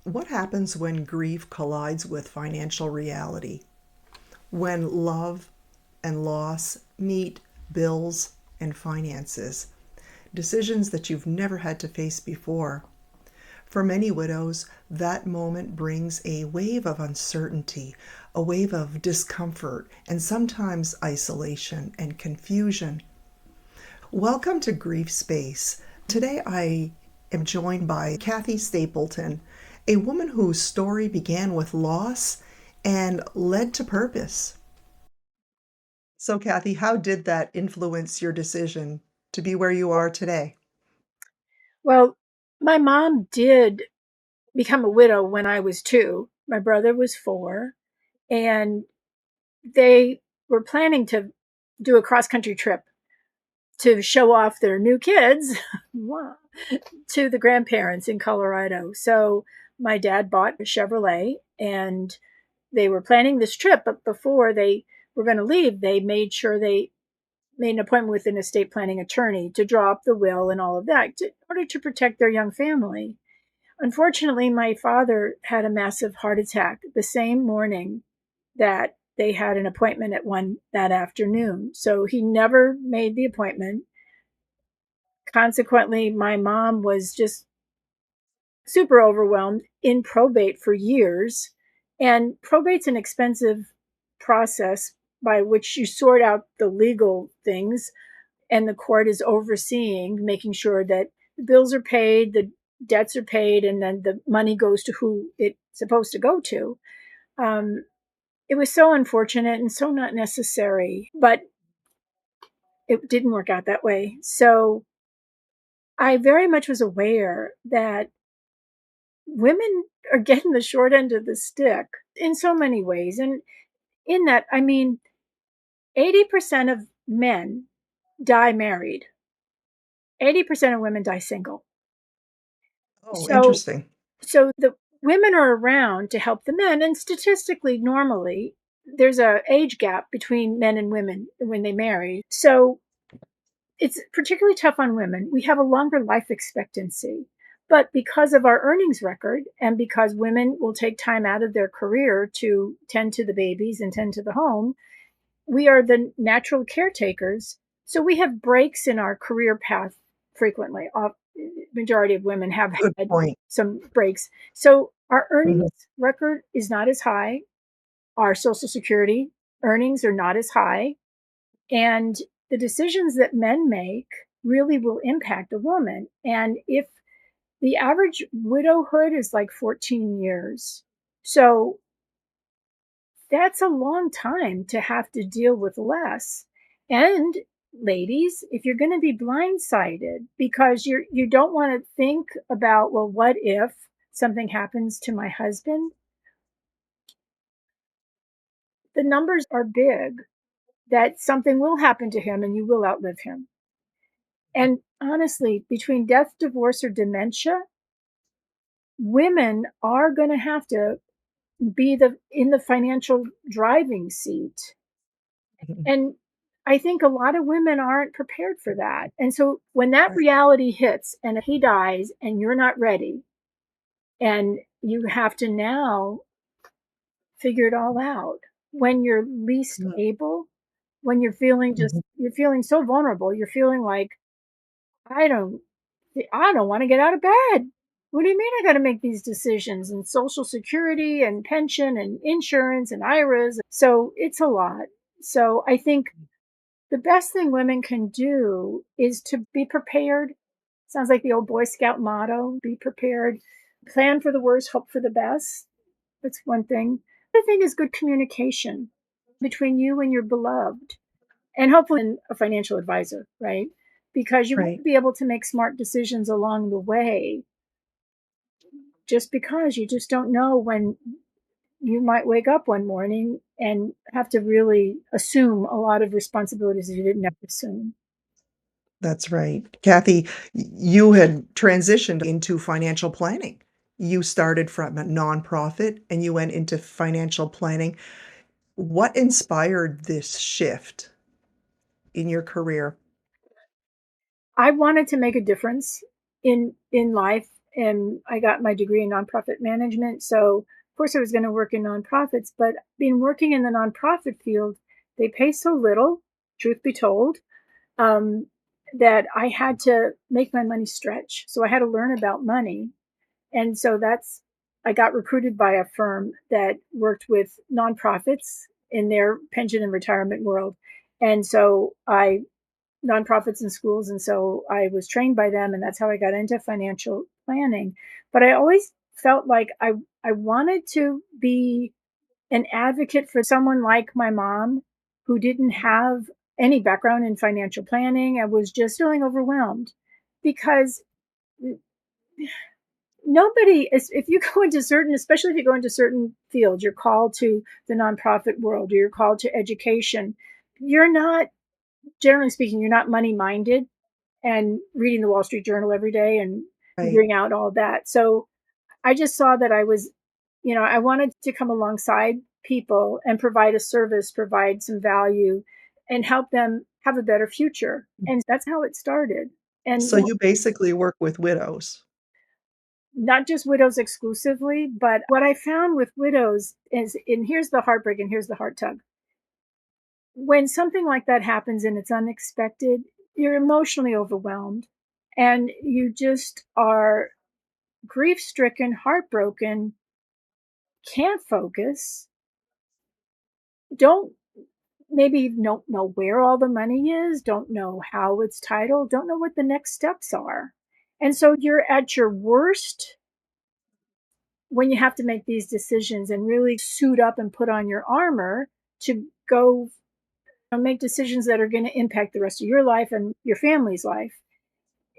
What happens when grief collides with financial reality? When love and loss meet bills and finances? Decisions that you've never had to face before. For many widows, that moment brings a wave of uncertainty, a wave of discomfort, and sometimes isolation and confusion. Welcome to Grief Space. Today I am joined by Kathy Stapleton, a woman whose story began with loss and led to purpose. So, Kathy, how did that influence your decision to be where you are today? Well, my mom did become a widow when I was 2. My brother was 4, and they were planning to do a cross-country trip to show off their new kids to the grandparents in Colorado. So my dad bought a Chevrolet, and they were planning this trip, but before they were going to leave, they made sure they made an appointment with an estate planning attorney to draw up the will and all of that in order to protect their young family. Unfortunately, my father had a massive heart attack the same morning that they had an appointment at 1 that afternoon. So he never made the appointment. Consequently, my mom was just super overwhelmed in probate for years. And probate's an expensive process by which you sort out the legal things, and the court is overseeing, making sure that the bills are paid, the debts are paid, and then the money goes to who it's supposed to go to. Um, it was so unfortunate and so not necessary, but it didn't work out that way. So I very much was aware that women are getting the short end of the stick in so many ways. And in that, I mean, 80% of men die married, 80% of women die single. Oh, So interesting. the women are around to help the men, and statistically, normally, there's a age gap between men and women when they marry. So it's particularly tough on women. We have a longer life expectancy. But because of our earnings record and because women will take time out of their career to tend to the babies and tend to the home, we are the natural caretakers. So we have breaks in our career path frequently. Majority of women have Good had point. some breaks. So our Mhm. earnings record is not as high. Our Social Security earnings are not as high. And the decisions that men make really will impact a woman. And if the average widowhood is like 14 years, so that's a long time to have to deal with less. And ladies, if you're going to be blindsided because you don't want to think about, well, what if something happens to my husband? The numbers are big that something will happen to him and you will outlive him. And honestly, between death, divorce, or dementia, women are going to have to be the in the financial driving seat. Mhm. And I think a lot of women aren't prepared for that. And so when that Right. reality hits and he dies and you're not ready and you have to now figure it all out when you're least Mhm. able, when Mhm. you're feeling so vulnerable, you're feeling like I don't I don't want to get out of bed. What do you mean I got to make these decisions and social security and pension and insurance and IRAs? So it's a lot. So I think the best thing women can do is to be prepared. Sounds like the old Boy Scout motto, be prepared, plan for the worst, hope for the best. That's one thing. The thing is good communication between you and your beloved, and hopefully a financial advisor, right? Because you want Right. to be able to make smart decisions along the way, just because you just don't know when you might wake up one morning and have to really assume a lot of responsibilities that you didn't have to assume. That's right. Kathy, you had transitioned into financial planning. You started from a nonprofit and you went into financial planning. What inspired this shift in your career? I wanted to make a difference in life, and I got my degree in nonprofit management. So, of course, I was going to work in nonprofits, but being working in the nonprofit field, they pay so little, truth be told, um, that I had to make my money stretch. So I had to learn about money. And so I got recruited by a firm that worked with nonprofits in their pension and retirement world. And so nonprofits and schools. And so I was trained by them, and that's how I got into financial planning. But I always felt like I wanted to be an advocate for someone like my mom who didn't have any background in financial planning and was just feeling overwhelmed because nobody is, if you go into certain, especially if you go into certain fields, you're called to the nonprofit world, or you're called to education. You're not, generally speaking, you're not money minded and reading the Wall Street Journal every day and Right. figuring out all that. So I just saw that I wanted to come alongside people and provide a service, provide some value, and help them have a better future. And that's how it started. And So you basically work with widows. not just widows exclusively, but what I found with widows is, and here's the heartbreak and here's the heart tug. When something like that happens and it's unexpected, you're emotionally overwhelmed and you just are grief stricken, heartbroken, can't focus, don't maybe don't know where all the money is, don't know how it's titled, don't know what the next steps are. And so you're at your worst when you have to make these decisions and really suit up and put on your armor to go make decisions that are going to impact the rest of your life and your family's life.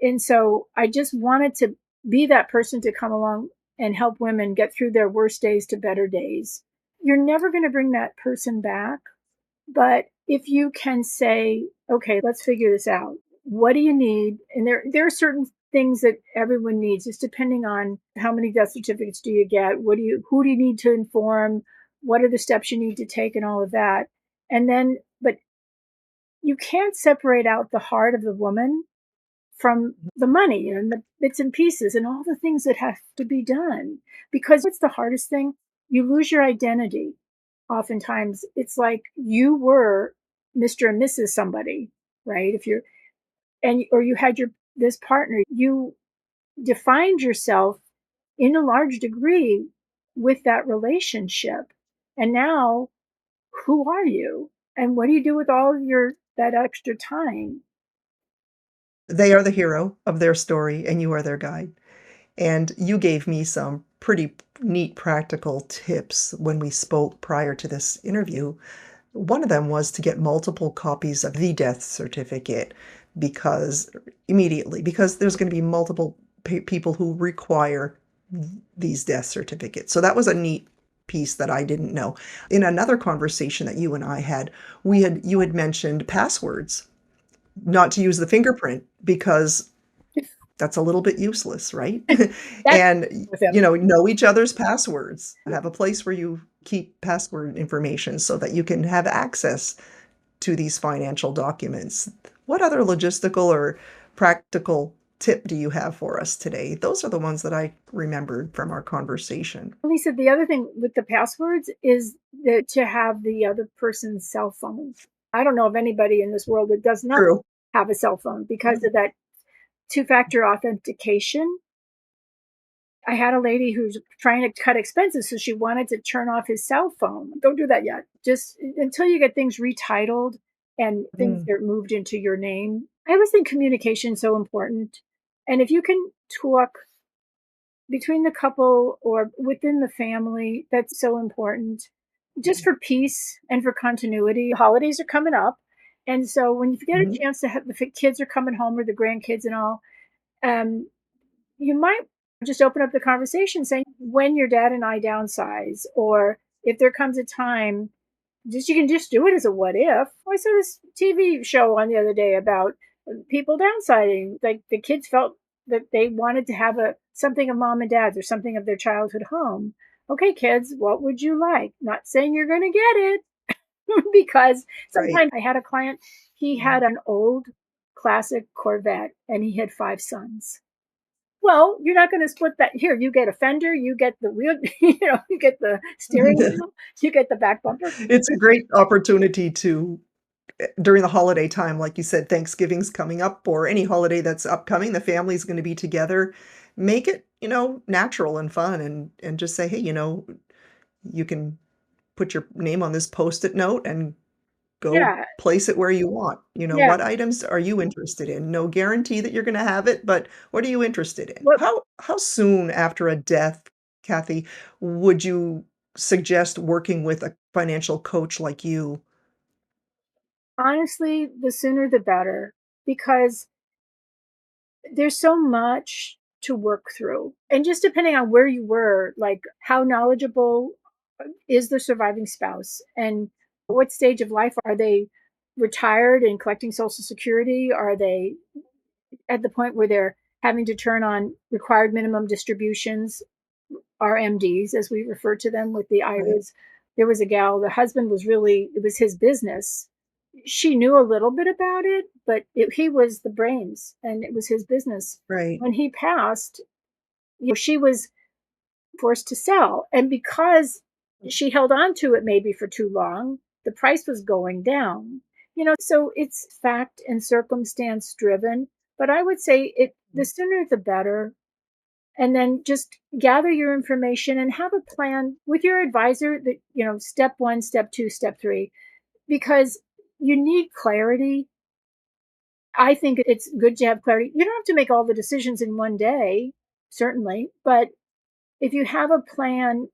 And so I just wanted to be that person to come along and help women get through their worst days to better days. You're never going to bring that person back. But if you can say, okay, let's figure this out. What do you need? And there are certain things that everyone needs, just depending on how many death certificates do you get, who do you need to inform, what are the steps you need to take, and all of that. And then, but you can't separate out the heart of the woman from the money and the bits and pieces and all the things that have to be done. Because it's the hardest thing. You lose your identity. Oftentimes, it's like you were Mr. and Mrs. somebody, right? If you're, and, or you had this partner, you defined yourself in a large degree with that relationship. And now, who are you? And what do you do with all of that extra time? They are the hero of their story, and you are their guide. And you gave me some pretty neat practical tips when we spoke prior to this interview. One of them was to get multiple copies of the death certificate because immediately, because there's going to be multiple people who require these death certificates. So that was a neat piece that I didn't know. In another conversation that you and I had, you had mentioned passwords, not to use the fingerprint because that's a little bit useless, right? That's And, with him. know each other's passwords. Have a place where you keep password information so that you can have access to these financial documents. What other logistical or practical tip do you have for us today? Those are the ones that I remembered from our conversation. Lisa, the other thing with the passwords is that to have the other person's cell phone. I don't know of anybody in this world that does not True. have a cell phone because of that two-factor authentication. I had a lady who's trying to cut expenses, so she wanted to turn off his cell phone. Don't do that yet. Just until you get things retitled and things Mm, get moved into your name. I always think communication is so important. And if you can talk between the couple or within the family, that's so important just for peace and for continuity. Holidays are coming up. And so when you get a mhm. chance to have the kids are coming home or the grandkids and all, um, you might just open up the conversation saying, when your dad and I downsize, or if there comes a time, just you can just do it as a what if. I saw this TV show on the other day about people downsizing. Like the kids felt that they wanted to have something of mom and dad's or something of their childhood home. Okay, kids, what would you like? Not saying you're going to get it, because Right. sometimes I had a client, he had an old classic Corvette and he had 5 sons. Well, you're not gonna split that. Here, you get a fender, you get the wheel, you get the steering wheel, you get the back bumper. It's a great opportunity to during the holiday time, like you said, Thanksgiving's coming up or any holiday that's upcoming, the family's gonna be together. Make it, natural and fun and just say, "Hey, you can put your name on this Post-it note and go Yeah, place it where you want." yeah. What items are you interested in? No guarantee that you're gonna have it, but what are you interested in? What How soon after a death, Kathy, would you suggest working with a financial coach like you? honestly, the sooner the better, because there's so much to work through. And just depending on where you were, like how knowledgeable is the surviving spouse and what stage of life are they retired and collecting social security? Are they at the point where they're having to turn on required minimum distributions, RMDs, as we refer to them with the Right, IRAs? There was a gal, the husband was really, it was his business. She knew a little bit about it, but he was the brains and it was his business. right. When he passed, she was forced to sell. And because she held on to it maybe for too long, the price was going down. So it's fact and circumstance driven. But I would say the sooner the better. And then just gather your information and have a plan with your advisor that, step one, step two, step three, because you need clarity. I think it's good to have clarity. You don't have to make all the decisions in one day, certainly, but if you have a plan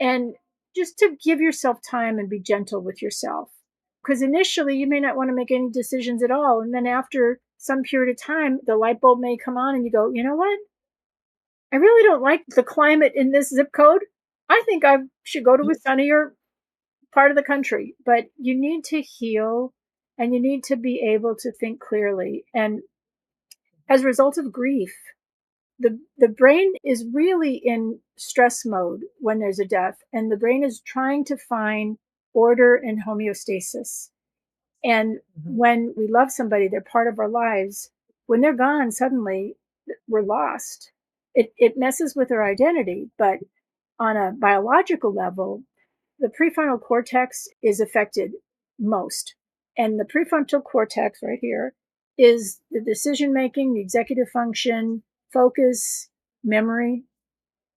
and just to give yourself time and be gentle with yourself. Because initially, you may not want to make any decisions at all. And then after some period of time, the light bulb may come on and you go, you know what? I really don't like the climate in this zip code. I think I should go to a sunnier part of the country. But you need to heal and you need to be able to think clearly. And as a result of grief, the brain is really in stress mode when there's a death, and the brain is trying to find order and homeostasis. And Mhm. when we love somebody, they're part of our lives. When they're gone, suddenly we're lost. It messes with our identity, but on a biological level, the prefrontal cortex is affected most. And the prefrontal cortex right here is the decision making, the executive function, focus, memory.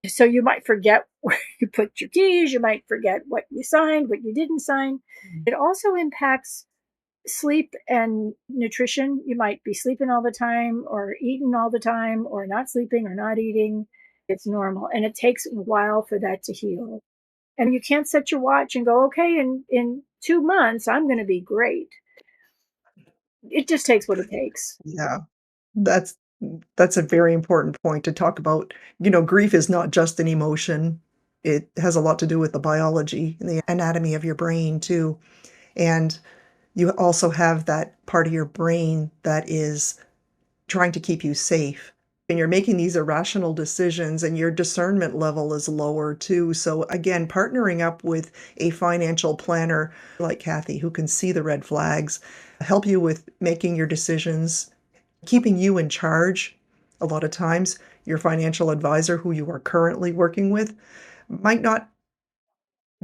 So you might forget where you put your keys, you might forget what you signed, what you didn't sign. It also impacts sleep and nutrition. You might be sleeping all the time or eating all the time or not sleeping or not eating. It's normal. And it takes a while for that to heal. And you can't set your watch and go, okay, in 2 months, I'm going to be great. It just takes what it takes. Yeah. That's that's a very important point to talk about. Grief is not just an emotion. It has a lot to do with the biology and the anatomy of your brain too. And you also have that part of your brain that is trying to keep you safe. And you're making these irrational decisions and your discernment level is lower too. So again, partnering up with a financial planner like Kathy who can see the red flags, help you with making your decisions, keeping you in charge. A lot of times, your financial advisor who you are currently working with might not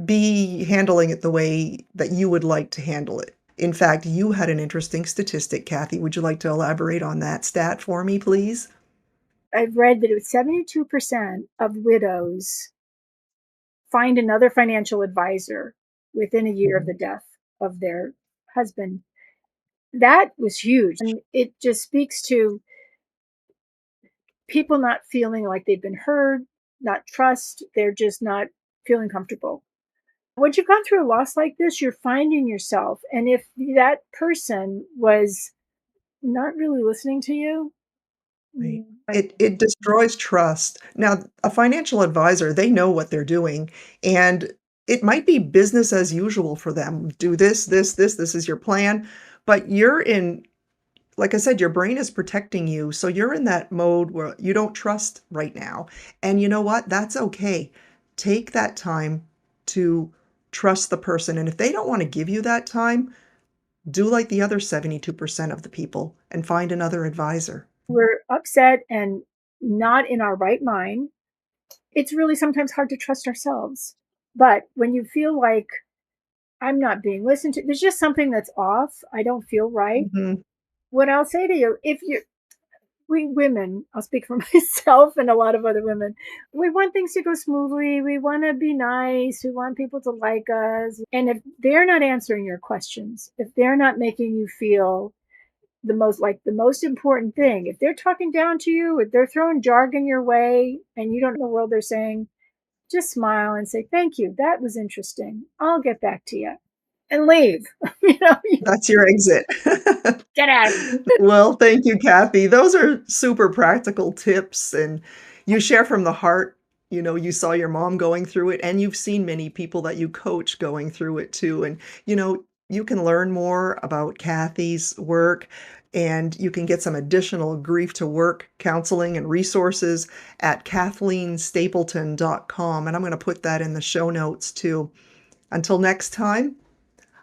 be handling it the way that you would like to handle it. In fact, you had an interesting statistic, Kathy. Would you like to elaborate on that stat for me, please? I've read that it was 72% of widows find another financial advisor within a year of Mhm. the death of their husband. That was huge. And it just speaks to people not feeling like they've been heard, not trust. They're just not feeling comfortable. Once you've gone through a loss like this, you're finding yourself. And if that person was not really listening to you, Right. like, It destroys trust. Now, a financial advisor, they know what they're doing, and it might be business as usual for them. Do this is your plan, but you're in like I said, your brain is protecting you, so you're in that mode where you don't trust right now. And you know what? That's okay. Take that time to trust the person, and if they don't wanna give you that time, do like the other 72% of the people and find another advisor. we're upset and not in our right mind, it's really sometimes hard to trust ourselves. But when you feel like I'm not being listened to, there's just something that's off, I don't feel right. Mhm. What I'll say to you, if you we women, I'll speak for myself and a lot of other women, we want things to go smoothly. We want to be nice. We want people to like us. And if they're not answering your questions, if they're not making you feel the most important thing, if they're talking down to you, if they're throwing jargon your way and you don't know the world they're saying, just smile and say, thank you. That was interesting. I'll get back to you and leave. you know, That's your exit. get out. Well, thank you, Kathy. Those are super practical tips, and you share from the heart. You know, you saw your mom going through it, and you've seen many people that you coach going through it too. And, you can learn more about Kathy's work, and you can get some additional grief to work counseling and resources at KathleenStapleton.com. And I'm going to put that in the show notes too. Until next time,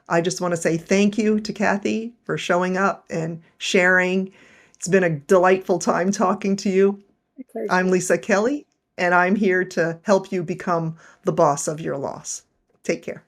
I just want to say thank you to Kathy for showing up and sharing. It's been a delightful time talking to you. I'm Pleasure. Lisa Kelly, and I'm here to help you become the boss of your loss. Take care.